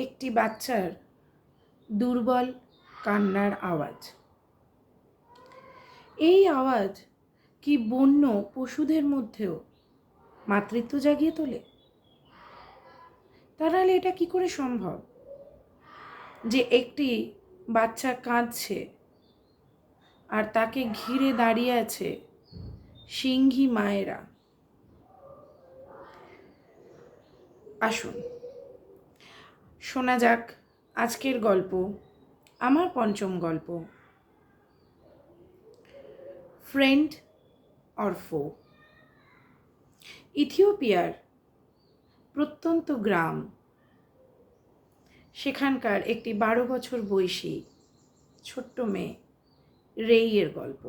একটি বাচ্চার দুর্বল কান্নার আওয়াজ। এই আওয়াজ কি বন্য পশুদের মধ্যেও মাতৃত্ব জাগিয়ে তোলে? তাহলে এটা কি করে সম্ভব যে একটি বাচ্চা কাঁদছে আর তাকে ঘিরে দাঁড়িয়ে আছে সিংহী মায়েরা? আসুন শোনা যাক আজকের গল্প, আমার পঞ্চম গল্প, ফ্রেন্ড অর ফো। ইথিওপিয়ার প্রত্যন্ত গ্রাম, সেখানকার একটি 12 বছর বয়সী ছোট্ট মেয়ে রেইয়ের গল্প।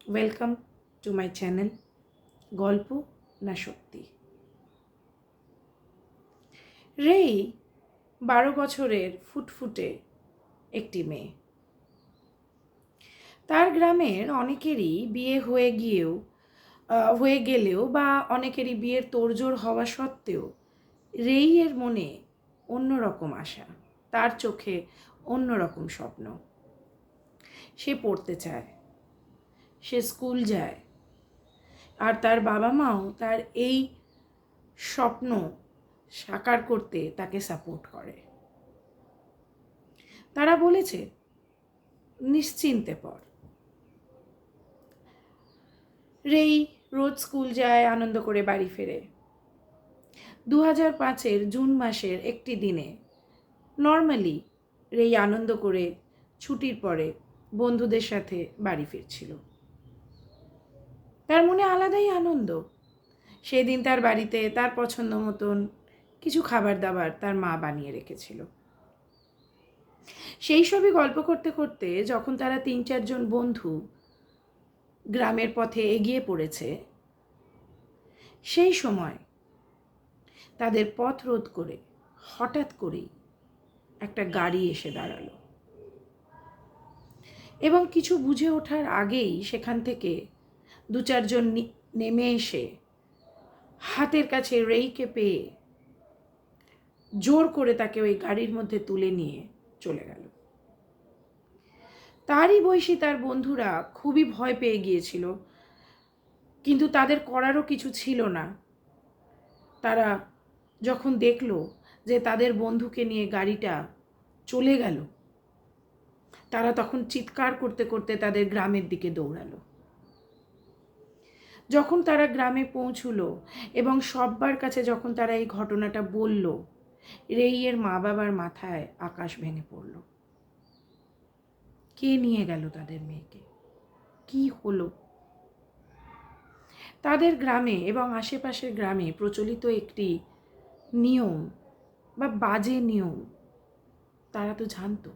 ওয়েলকাম টু মাই চ্যানেল গল্প না সত্যি। রেই 12 বছরের ফুটফুটে একটি মেয়ে। তার গ্রামের অনেকেরই বিয়ে হয়ে গেলেও বা অনেকেরই বিয়ের তোড়জোড় হওয়া সত্ত্বেও রেইয়ের মনে অন্যরকম আশা, তার চোখে অন্যরকম স্বপ্ন। সে পড়তে চায়, সে স্কুল যায়, আর তার বাবা মাও তার এই স্বপ্ন সাকার করতে তাকে সাপোর্ট করে। তারা বলেছে নিশ্চিন্তে পড়। রেই রোজ স্কুল যায়, আনন্দ করে বাড়ি ফেরে। 2005-এর জুন মাসের একটি দিনে নর্মালি রেই আনন্দ করে ছুটির পরে বন্ধুদের সাথে বাড়ি ফিরছিল। তার মনে আলাদাই আনন্দ। সেদিন তার বাড়িতে তার পছন্দ মতন কিছু খাবার দাবার তার মা বানিয়ে রেখেছিল। সেই সবই গল্প করতে করতে যখন তারা 3-4 জন বন্ধু গ্রামের পথে এগিয়ে পড়েছে, সেই সময় তাদের পথ রোধ করে হঠাৎ করেই একটা গাড়ি এসে দাঁড়ালো এবং কিছু বুঝে ওঠার আগেই সেখান থেকে 2-4 জন নেমে এসে হাতের কাছে রেইকে পেয়ে জোর করে তাকে ওই গাড়ির মধ্যে তুলে নিয়ে চলে গেল। তারই বয়সী তার বন্ধুরা খুবই ভয় পেয়ে গিয়েছিল, কিন্তু তাদের করারও কিছু ছিল না। তারা যখন দেখলো যে তাদের বন্ধুকে নিয়ে গাড়িটা চলে গেল, তারা তখন চিৎকার করতে করতে তাদের গ্রামের দিকে দৌড়ালো। যখন তারা গ্রামে পৌঁছলো এবং সব্বার কাছে যখন তারা এই ঘটনাটা বলল, রেইয়ের মা বাবার মাথায় আকাশ ভেঙে পড়ল। কে নিয়ে গেল তাদের মেয়েকে? কি হলো? তাদের গ্রামে এবং আশেপাশের গ্রামে প্রচলিত একটি নিয়ম বা বাজে নিয়ম তারা তো জানতো।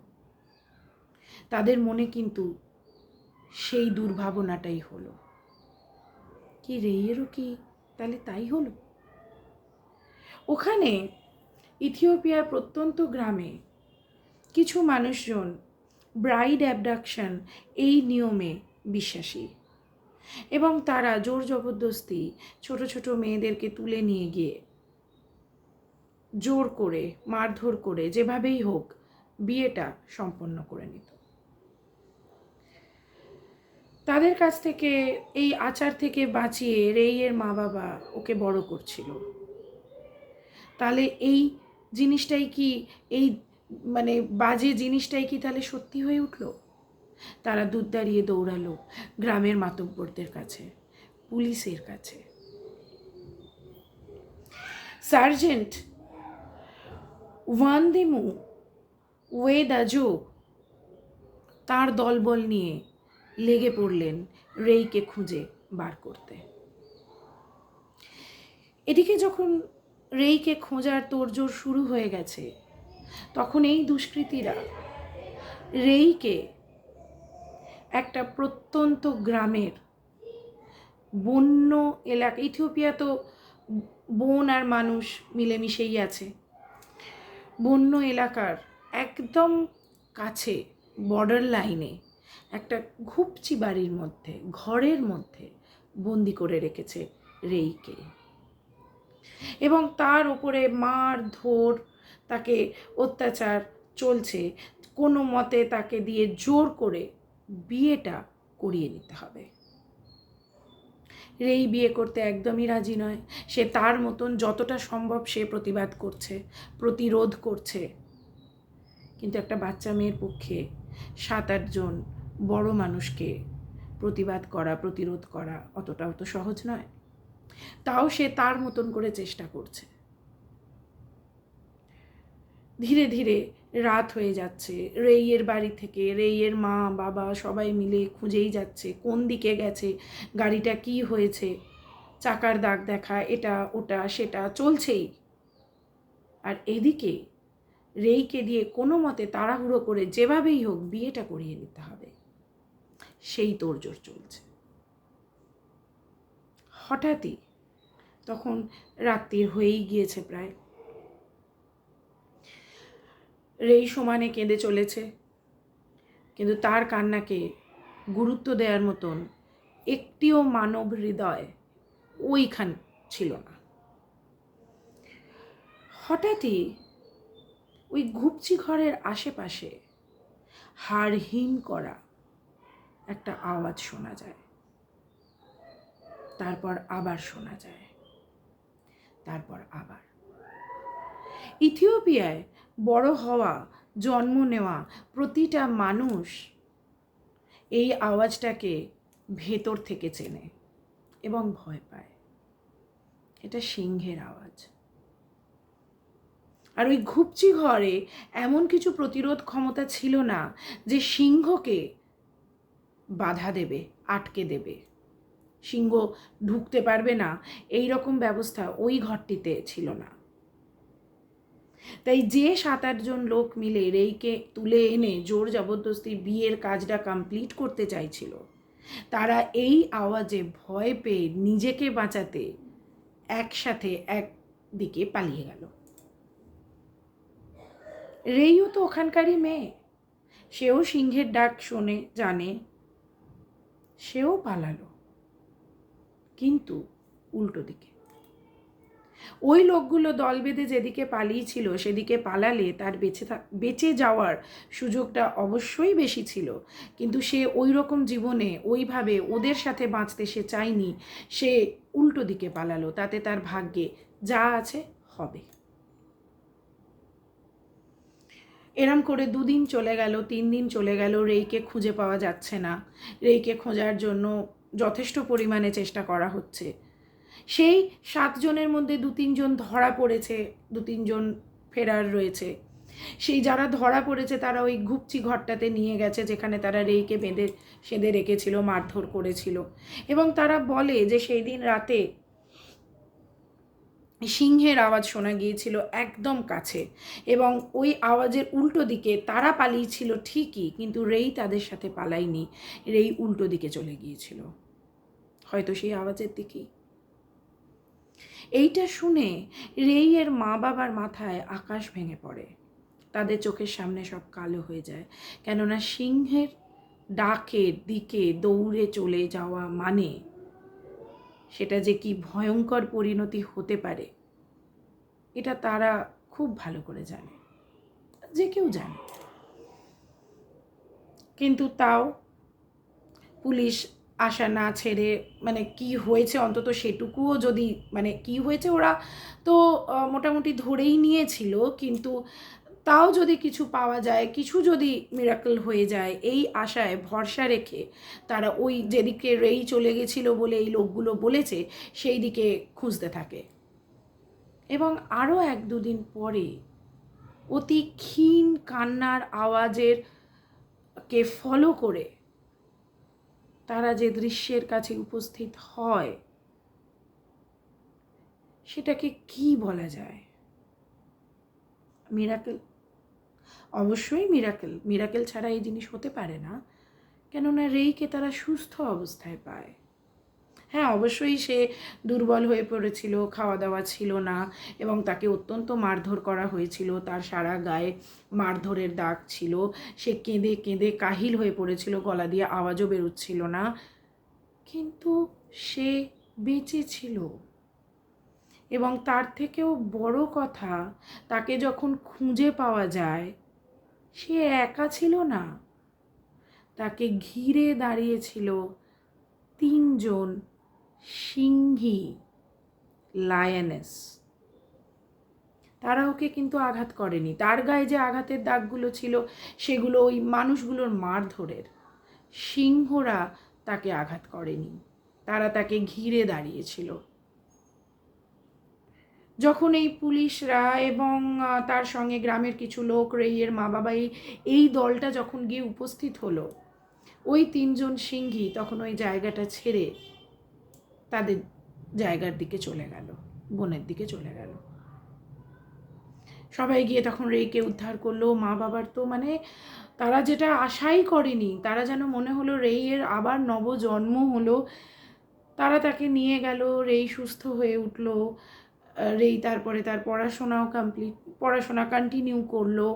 তাদের মনে কিন্তু সেই দুর্ভাবনাটাই হলো। কি রেইয়েরও কি তাহলে তাই হলো? ওখানে ইথিওপিয়ার প্রত্যন্ত গ্রামে কিছু মানুষজন ব্রাইড অ্যাবডাকশন এই নিয়মে বিশ্বাসী এবং তারা জোর জবরদস্তি ছোট ছোট মেয়েদেরকে তুলে নিয়ে গিয়ে জোর করে মারধর করে যেভাবেই হোক বিয়েটা সম্পন্ন করে নিত। তাদের কাছ থেকে এই আচার থেকে বাঁচিয়ে রেইয়ের মা বাবা ওকে বড় করছিল। তাহলে এই জিনিসটাই কি, এই মানে বাজে জিনিসটাই কি তাহলে সত্যি হয়ে উঠল? তারা দুধ দাঁড়িয়ে দৌড়ালো গ্রামের মাতব্বরদের কাছে, পুলিশের কাছে। সার্জেন্ট ওয়ানদিমু ওয়েদাজো তার দলবল নিয়ে লেগে পড়লেন রেইকে খুঁজে বার করতে। এদিকে যখন রেইকে খোঁজার তোড়জোড় শুরু হয়ে গেছে, তখন এই দুষ্কৃতীরা রেইকে একটা প্রত্যন্ত গ্রামের বন্য এলাকা, ইথিওপিয়া তো বন আর মানুষ মিলেমিশেই আছে, বন্য এলাকার একদম কাছে বর্ডার লাইনে একটা ঘুপচি বাড়ির মধ্যে, ঘরের মধ্যে বন্দি করে রেখেছে রেইকে। এবং তার উপরে মারধর, তাকে অত্যাচার চলছে। কোনো মতে তাকে দিয়ে জোর করে বিয়েটা করিয়ে নিতে হবে। রেই বিয়ে করতে একদমই রাজি নয়। সে তার মতন যতটা সম্ভব সে প্রতিবাদ করছে, প্রতিরোধ করছে। কিন্তু একটা বাচ্চা মেয়ের পক্ষে 7-8 জন বড় মানুষকে প্রতিবাদ করা, প্রতিরোধ করা অতটাও তো সহজ নয়। তাও সে তার মতন করে চেষ্টা করছে। ধীরে ধীরে রাত হয়ে যাচ্ছে। রেইয়ের বাড়ি থেকে রেইয়ের মা বাবা সবাই মিলে খুঁজেই যাচ্ছে কোন দিকে গেছে, গাড়িটা কি হয়েছে, চাকার দাগ দেখা, এটা ওটা সেটা চলছেই। আর এদিকে রেইকে দিয়ে কোনো মতে তাড়াহুড়ো করে যেভাবেই হোক বিয়েটা করিয়ে নিতে হবে, সেই তোড়জোড় চলছে। হঠাৎই তখন রাত্রির হয়েই গিয়েছে প্রায়। রেই সমানে কেঁদে চলেছে, কিন্তু তার কান্নাকে গুরুত্ব দেওয়ার মতন একটিও মানব হৃদয় ওইখান ছিল না। হঠাৎই ওই ঘুপচি ঘরের আশেপাশে হাড় হিম করা একটা আওয়াজ শোনা যায়, তারপর আবার শোনা যায়, তারপর আবার। ইথিওপিয়ায় বড় হওয়া, জন্ম নেওয়া প্রতিটা মানুষ এই আওয়াজটাকে ভেতর থেকে চেনে এবং ভয় পায়। এটা সিংহের আওয়াজ। আর ওই ঘুপচি ঘরে এমন কিছু প্রতিরোধ ক্ষমতা ছিল না যে সিংহকে বাধা দেবে, আটকে দেবে। সিংহ ঢুকতে পারবে না এই রকম ব্যবস্থা ওই ঘরটিতে ছিল না। তাই যে 7-8 জন লোক মিলে রেইকে তুলে এনে জোর জবরদস্তি বিয়ের কাজটা কমপ্লিট করতে চাইছিল, তারা এই আওয়াজে ভয় পেয়ে নিজেকে বাঁচাতে একসাথে একদিকে পালিয়ে গেল। রেইও তো ওখানকারই মেয়ে, সেও সিংহের ডাক শোনে, জানে, সেও পালালো, কিন্তু উল্টো দিকে। ওই লোকগুলো দল বেঁধে যেদিকে পালিয়েছিল সেদিকে পালালে তার বেঁচে যাওয়ার সুযোগটা অবশ্যই বেশি ছিল, কিন্তু সে ওই রকম জীবনে ওইভাবে ওদের সাথে বাঁচতে সে চায়নি। সে উল্টো দিকে পালালো, তাতে তার ভাগ্যে যা আছে হবে। এরম করে 2 দিন চলে গেল, 3 দিন চলে গেল, রেইকে খুঁজে পাওয়া যাচ্ছে না। রেইকে খোঁজার জন্য যথেষ্ট পরিমাণে চেষ্টা করা হচ্ছে। সেই 7 জনের মধ্যে 2-3 জন ধরা পড়েছে, 2-3 জন ফেরার রয়েছে। সেই যারা ধরা পড়েছে তারা ওই ঘুপচি ঘরটাতে নিয়ে গেছে যেখানে তারা রেইকে সেঁধে রেখেছিল, মারধর করেছিল। এবং তারা বলে যে সেই দিন রাতে সিংহের আওয়াজ শোনা গিয়েছিল একদম কাছে, এবং ওই আওয়াজের উল্টো দিকে তারা পালিয়েছিল ঠিকই, কিন্তু রেই তাদের সাথে পালায়নি। রেই উল্টো দিকে চলে গিয়েছিল, হয়তো সেই আওয়াজের দিকেই। এইটা শুনে রেইয়ের মা বাবার মাথায় আকাশ ভেঙে পড়ে। তাদের চোখের সামনে সব কালো হয়ে যায়, কেননা সিংহের ডাকের দিকে দৌড়ে চলে যাওয়া মানে সেটা যে কি ভয়ঙ্কর পরিণতি হতে পারে এটা তারা খুব ভালো করে জানে, যে কেউ জানে। কিন্তু তাও পুলিশ আশা না ছেড়ে, মানে কি হয়েছে অন্তত সেটুকুও যদি, মানে কি হয়েছে ওরা তো মোটামুটি ধরেই নিয়েছিল, কিন্তু তাও যদি কিছু পাওয়া যায়, কিছু যদি মিরাকল হয়ে যায়, এই আশায় ভরসা রেখে তারা ওই যেদিকে রেই চলে গেছিলো বলে এই লোকগুলো বলেছে সেই দিকে খুঁজতে থাকে। এবং আরও 1-2 দিন পরে অতি ক্ষীণ কান্নার আওয়াজের কে ফলো করে তারা যে দৃশ্যের কাছে উপস্থিত হয় সেটাকে কি বলা যায়? মিরাকেল? অবশ্যই মিরাকেল। মিরাকেল ছাড়া এই জিনিস হতে পারে না, কেননা রেইকে তারা সুস্থ অবস্থায় পায়। হ্যাঁ, অবশ্যই সে দুর্বল হয়ে পড়েছিল, খাওয়া দাওয়া ছিল না, এবং তাকে অত্যন্ত মারধর করা হয়েছিল, তার সারা গায়ে মারধরের দাগ ছিল, সে কেঁদে কেঁদে কাহিল হয়ে পড়েছিল, গলা দিয়ে আওয়াজও বেরোচ্ছিল না, কিন্তু সে বেঁচে ছিল। এবং তার থেকেও বড় কথা, তাকে যখন খুঁজে পাওয়া যায় সে একা ছিল না, তাকে ঘিরে দাঁড়িয়েছিল 3 জন সিংহী লায়নেস। তারা ওকে কিন্তু আঘাত করেনি, তার গায়ে যে আঘাতের দাগগুলো ছিল সেগুলো ওই মানুষগুলোর মারধরের। সিংহরা তাকে আঘাত করেনি, তারা তাকে ঘিরে দাঁড়িয়েছিল। যখন এই পুলিশরা এবং তার সঙ্গে গ্রামের কিছু লোক, রেইয়ের মা বাবা, এই দলটা যখন গিয়ে উপস্থিত হলো, ওই 3 জন সিংহী তখন ওই জায়গাটা ছেড়ে তাদের জায়গার দিকে চলে গেল, বনের দিকে চলে গেল। সবাই গিয়ে তখন রেইকে উদ্ধার করলো। মা বাবার তো মানে তারা যেটা আশাই করেনি, তারা যেন মনে হলো রেইয়ের আবার নবজন্ম হলো। তারা তাকে নিয়ে গেল, রেই সুস্থ হয়ে উঠলো। রেই তারপরে তার পড়াশোনা কন্টিনিউ করলো।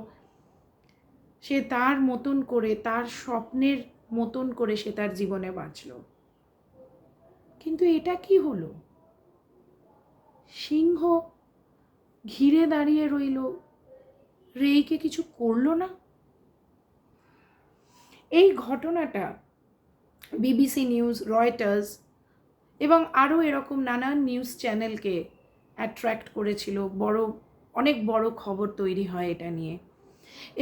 সে তার মতন করে, তার স্বপ্নের মতন করে সে তার জীবনে বাঁচল। কিন্তু এটা কি হলো? সিংহ ঘিরে দাঁড়িয়ে রইল, রেইকে কিছু করলো না। এই ঘটনাটা বিবিসি নিউজ, রয়টার্স এবং আরও এরকম নানান নিউজ চ্যানেলকে অ্যাট্রাক্ট করেছিল। অনেক বড় খবর তৈরি হয় এটা নিয়ে,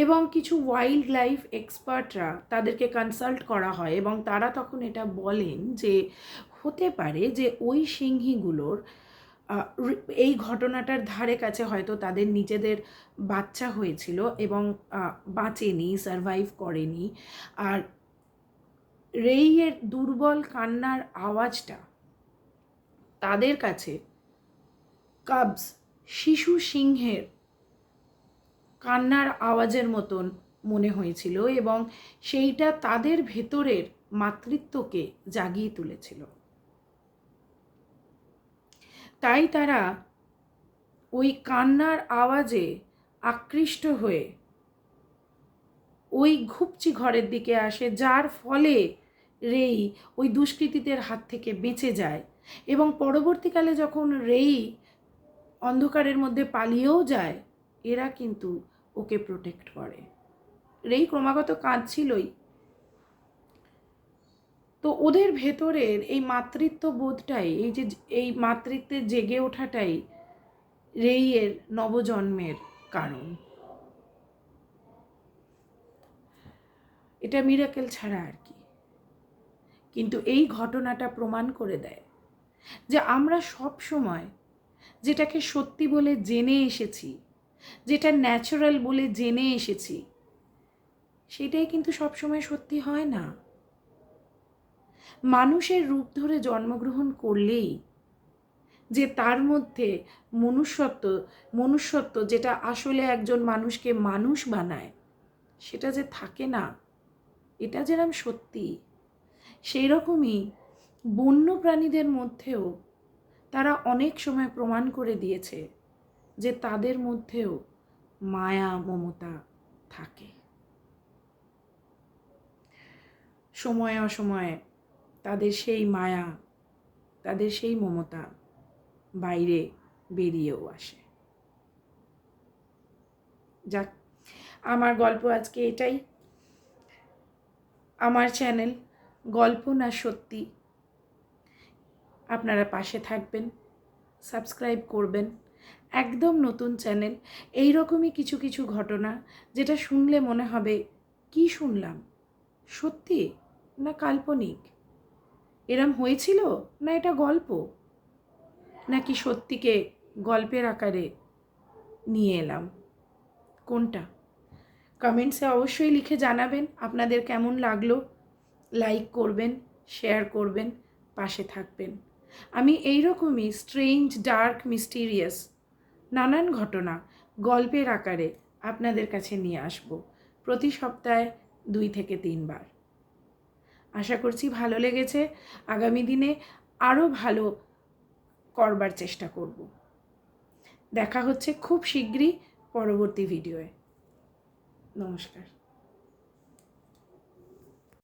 এবং কিছু ওয়াইল্ড লাইফ এক্সপার্টরা, তাদেরকে কনসাল্ট করা হয় এবং তারা তখন এটা বলেন যে হতে পারে যে ওই সিংহীগুলোর এই ঘটনাটার ধারে কাছে হয়তো তাদের নিজেদের বাচ্চা হয়েছিল এবং বাঁচেনি, সারভাইভ করেনি। আর রেইয়ের দুর্বল কান্নার আওয়াজটা তাদের কাছে কাবস, শিশু সিংহের কান্নার আওয়াজের মতন মনে হয়েছিল এবং সেইটা তাদের ভেতরের মাতৃত্বকে জাগিয়ে তুলেছিল। তাই তারা ওই কান্নার আওয়াজে আকৃষ্ট হয়ে ওই ঘুপচি ঘরের দিকে আসে, যার ফলে রেই ওই দুষ্কৃতীদের হাত থেকে বেঁচে যায়। এবং পরবর্তীকালে যখন রেই অন্ধকারের মধ্যে পালিয়েও যায়, এরা কিন্তু ওকে প্রোটেক্ট করে। রেই ক্রমাগত কাঁদছিলই। তো ওদের ভেতরের এই মাতৃত্ব বোধটাই, এই মাতৃত্বের জেগে ওঠাটাই রেইয়ের নবজন্মের কারণ। এটা মিরাকেল ছাড়া আর কি। কিন্তু এই ঘটনাটা প্রমাণ করে দেয় যে আমরা সব সময় যেটাকে সত্যি বলে জেনে এসেছি, যেটা ন্যাচারাল বলে জেনে এসেছি, সেটাই কিন্তু সবসময় সত্যি হয় না। মানুষের রূপ ধরে জন্মগ্রহণ করলেই যে তার মধ্যে মনুষ্যত্ব যেটা আসলে একজন মানুষকে মানুষ বানায়, সেটা যে থাকে না, এটা যেরকম সত্যি, সেই রকমই বন্য প্রাণীদের মধ্যেও তারা অনেক সময় প্রমাণ করে দিয়েছে যে তাদের মধ্যেও মায়া মমতা থাকে। সময়ে অসময়ে তাদের সেই মায়া, তাদের সেই মমতা বাইরে বেরিয়েও আসে। যাক, আমার গল্প আজকে এটাই। আমার চ্যানেল গল্প না সত্যি, আপনারা পাশে থাকবেন, সাবস্ক্রাইব করবেন। একদম নতুন চ্যানেল, এই রকমই কিছু কিছু ঘটনা যেটা শুনলে মনে হবে কি শুনলাম, সত্যি না কাল্পনিক, এরম হয়েছিল না এটা গল্প, নাকি সত্যিকে গল্পের আকারে নিয়ে এলাম, কোনটা? কমেন্টসে অবশ্যই লিখে জানাবেন আপনাদের কেমন লাগলো। লাইক করবেন, শেয়ার করবেন, পাশে থাকবেন। আমি এই রকমই স্ট্রেঞ্জ, ডার্ক, মিস্টিরিয়াস নানান ঘটনা গল্পের আকারে আপনাদের কাছে নিয়ে আসব প্রতি সপ্তাহে 2 থেকে 3 বার। আশা করছি ভালো লেগেছে। আগামী দিনে আরও ভালো করবার চেষ্টা করব। দেখা হচ্ছে খুব শীঘ্রই পরবর্তী ভিডিওয়ে। নমস্কার।